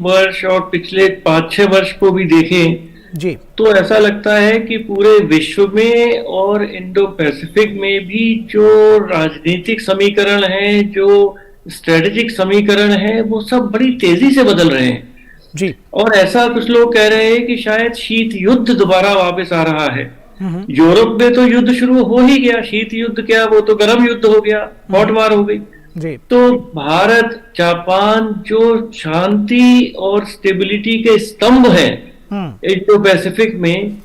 वर्ष और पिछले 5-6 वर्ष को भी देखें जी। तो ऐसा लगता है कि पूरे विश्व में और इंडो पैसिफिक में भी जो राजनीतिक समीकरण है, जो स्ट्रेटेजिक समीकरण है, वो सब बड़ी तेजी से बदल रहे हैं। जी। और ऐसा कुछ लोग कह रहे हैं कि शायद शीत युद्ध दोबारा वापस आ रहा है। हम्म। यूरोप में तो युद्ध शुरू हो ही गया, शीत युद्ध क्या, वो तो गर्म युद्ध हो गया, हॉट वार हो गई। जी। तो भारत जापान जो शांति और स्टेबिलिटी के स्तंभ हैं इंडो पैसिफिक में,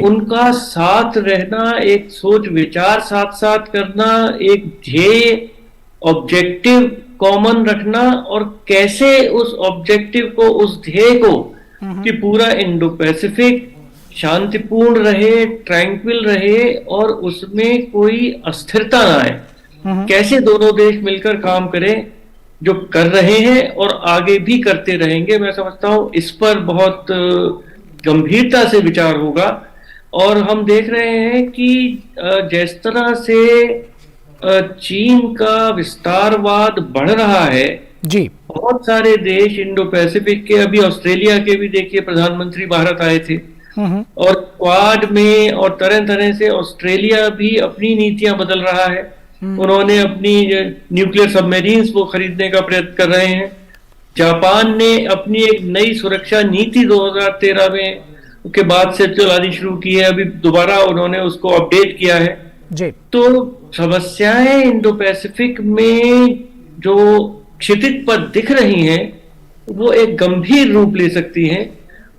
उनका साथ रहना, एक सोच विचार साथ साथ करना, एक ध्येय ऑब्जेक्टिव कॉमन रखना, और कैसे उस ऑब्जेक्टिव को, उस ध्येय को, कि पूरा इंडो पैसिफिक शांतिपूर्ण रहे, ट्रैंक्विल रहे और उसमें कोई अस्थिरता ना आए, कैसे दोनों देश मिलकर काम करें, जो कर रहे हैं और आगे भी करते रहेंगे। मैं समझता हूं इस पर बहुत गंभीरता से विचार होगा। और हम देख रहे हैं कि जिस तरह से चीन का विस्तारवाद बढ़ रहा है, जी। बहुत सारे देश इंडो पैसिफिक के, अभी ऑस्ट्रेलिया के भी देखिए प्रधानमंत्री भारत आए थे, और क्वाड में और तरह तरह से ऑस्ट्रेलिया भी अपनी नीतियां बदल रहा है। उन्होंने अपनी न्यूक्लियर सबमरीन्स वो खरीदने का प्रयत्न कर रहे हैं। जापान ने अपनी एक नई सुरक्षा नीति 2013 में के बाद से चलानी शुरू की है, अभी दोबारा उन्होंने उसको अपडेट किया है। जी। तो समस्याएं इंडो पैसिफिक में जो क्षितिज पर दिख रही हैं, वो एक गंभीर रूप ले सकती हैं,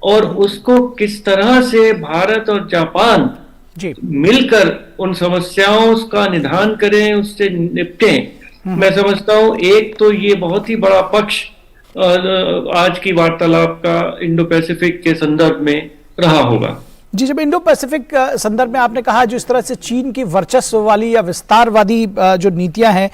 और उसको किस तरह से भारत और जापान जी मिलकर उन समस्याओं का निदान करें, उससे निपटें। मैं समझता हूं एक तो ये बहुत ही बड़ा पक्ष आज की वार्तालाप का इंडो पैसिफिक के संदर्भ में रहा होगा। जी, जब इंडो पैसिफिक संदर्भ में आपने कहा जिस तरह से चीन की वर्चस्व वाली या विस्तारवादी जो नीतियां हैं,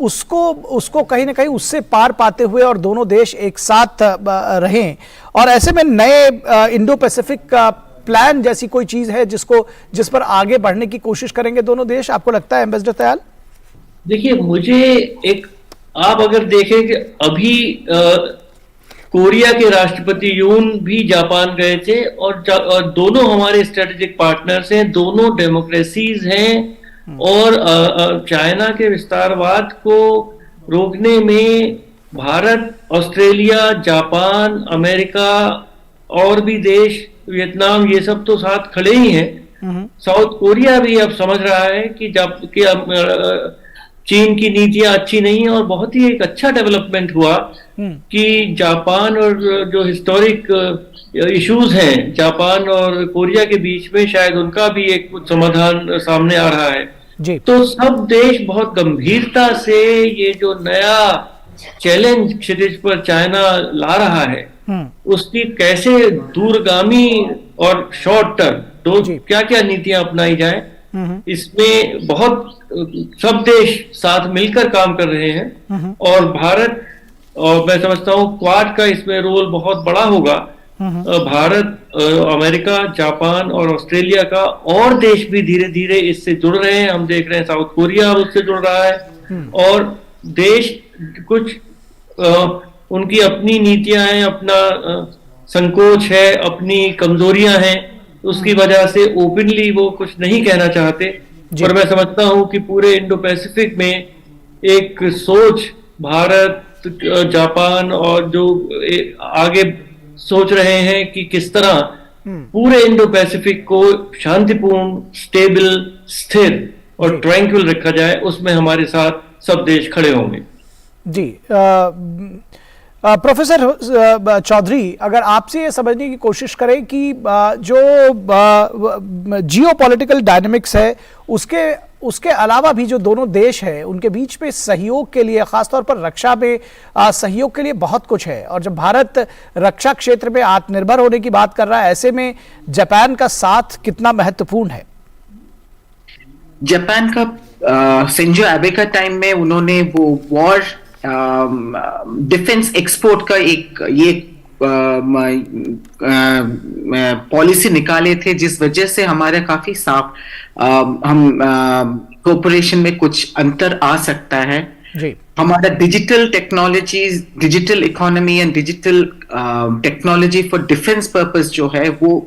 उसको कहीं ना कहीं उससे पार पाते हुए और दोनों देश एक साथ रहें, और ऐसे में नए इंडो पैसिफिक का प्लान जैसी कोई चीज है जिस पर आगे बढ़ने की कोशिश करेंगे दोनों देश, आपको लगता है एम्बेसडर तयाल? देखिए, मुझे आप अगर देखें कि अभी कोरिया के राष्ट्रपति यून भी जापान गए थे, और दोनों हमारे स्ट्रेटेजिक पार्टनर्स हैं, दोनों डेमोक्रेसीज हैं, और चाइना के विस्तारवाद को रोकने में भारत, ऑस्ट्रेलिया, जापान, अमेरिका और भी देश, वियतनाम, ये सब तो साथ खड़े ही हैं। साउथ कोरिया भी अब समझ रहा है कि चीन की नीतियां अच्छी नहीं है, और बहुत ही एक अच्छा डेवलपमेंट हुआ कि जापान और जो हिस्टोरिक इश्यूज हैं जापान और कोरिया के बीच में, शायद उनका भी एक कुछ समाधान सामने आ रहा है जी। तो सब देश बहुत गंभीरता से ये जो नया चैलेंज क्षितिज पर चाइना ला रहा है, उसकी कैसे दूरगामी और शॉर्ट टर्म दो क्या क्या नीतियां अपनाई जाए, इसमें बहुत सब देश साथ मिलकर काम कर रहे हैं। और भारत, और मैं समझता हूं क्वाड का इसमें रोल बहुत बड़ा होगा। भारत, अमेरिका, जापान और ऑस्ट्रेलिया का, और देश भी धीरे धीरे इससे जुड़ रहे हैं। हम देख रहे हैं साउथ कोरिया उससे जुड़ रहा है, और देश कुछ उनकी अपनी नीतियां हैं, अपना संकोच है, अपनी कमजोरियां हैं, उसकी वजह से ओपनली वो कुछ नहीं कहना चाहते। पर मैं समझता हूं कि पूरे इंडो पैसिफिक में एक सोच भारत, जापान और जो आगे सोच रहे हैं कि किस तरह पूरे इंडो पैसिफिक को शांतिपूर्ण, स्टेबल, स्थिर और ट्रैंक्विल रखा जाए, उसमें हमारे साथ सब देश खड़े होंगे। जी। प्रोफेसर चौधरी, अगर आपसे ये समझने की कोशिश करें कि जो जियोपॉलिटिकल डायनामिक्स है, उसके अलावा भी जो दोनों देश हैं उनके बीच में सहयोग के लिए, खासतौर पर रक्षा में सहयोग के लिए बहुत कुछ है, और जब भारत रक्षा क्षेत्र में आत्मनिर्भर होने की बात कर रहा है, ऐसे में जापान का साथ कितना महत्वपूर्ण है? जापान का शिंजो एबे का टाइम में उन्होंने वो वॉर डिफेंस एक्सपोर्ट का एक ये पॉलिसी निकाले थे, जिस वजह से हमारे काफी साफ हम कोऑपरेशन में कुछ अंतर आ सकता है। जी। हमारा digital technologies, digital economy and digital technology for defence purpose जो है वो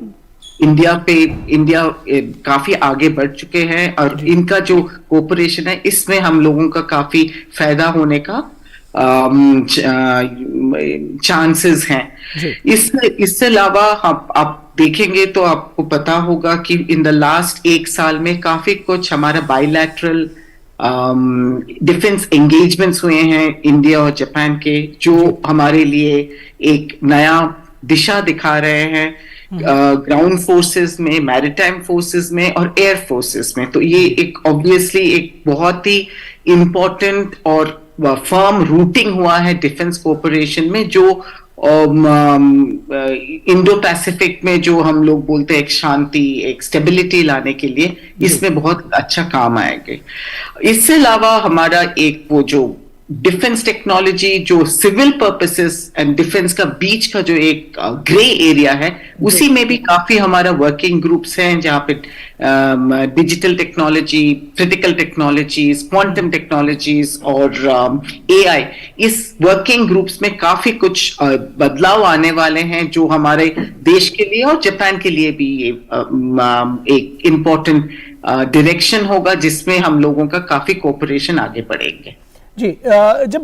इंडिया काफी आगे बढ़ चुके हैं, और इनका जो कोऑपरेशन है इसमें हम लोगों का काफी फायदा होने का चांसेस हैं। इससे अलावा आप देखेंगे तो आपको पता होगा कि इन द लास्ट 1 साल में काफी कुछ हमारा बायलैटरल डिफेंस एंगेजमेंट्स हुए हैं इंडिया और जापान के, जो हमारे लिए एक नया दिशा दिखा रहे हैं ग्राउंड फोर्सेस में, मैरीटाइम फोर्सेस में और एयर फोर्सेस में। तो ये एक ऑब्वियसली एक बहुत ही इंपॉर्टेंट और फर्म रूटिंग हुआ है डिफेंस कोऑपरेशन में, जो इंडो पैसिफिक में जो हम लोग बोलते हैं एक शांति, एक स्टेबिलिटी लाने के लिए इसमें बहुत अच्छा काम आएंगे। इससे अलावा हमारा एक वो जो डिफेंस टेक्नोलॉजी जो सिविल पर्पसेस एंड डिफेंस का बीच का जो एक ग्रे एरिया है, उसी में भी काफी हमारा वर्किंग ग्रुप्स हैं, जहाँ पे digital technology, critical technologies, quantum technologies और एआई, इस वर्किंग ग्रुप्स में काफी कुछ बदलाव आने वाले हैं, जो हमारे देश के लिए और जापान के लिए भी एक इम्पोर्टेंट डायरेक्शन होगा, जिसमें हम लोगों का काफी कोऑपरेशन आगे बढ़ेंगे। जी, जब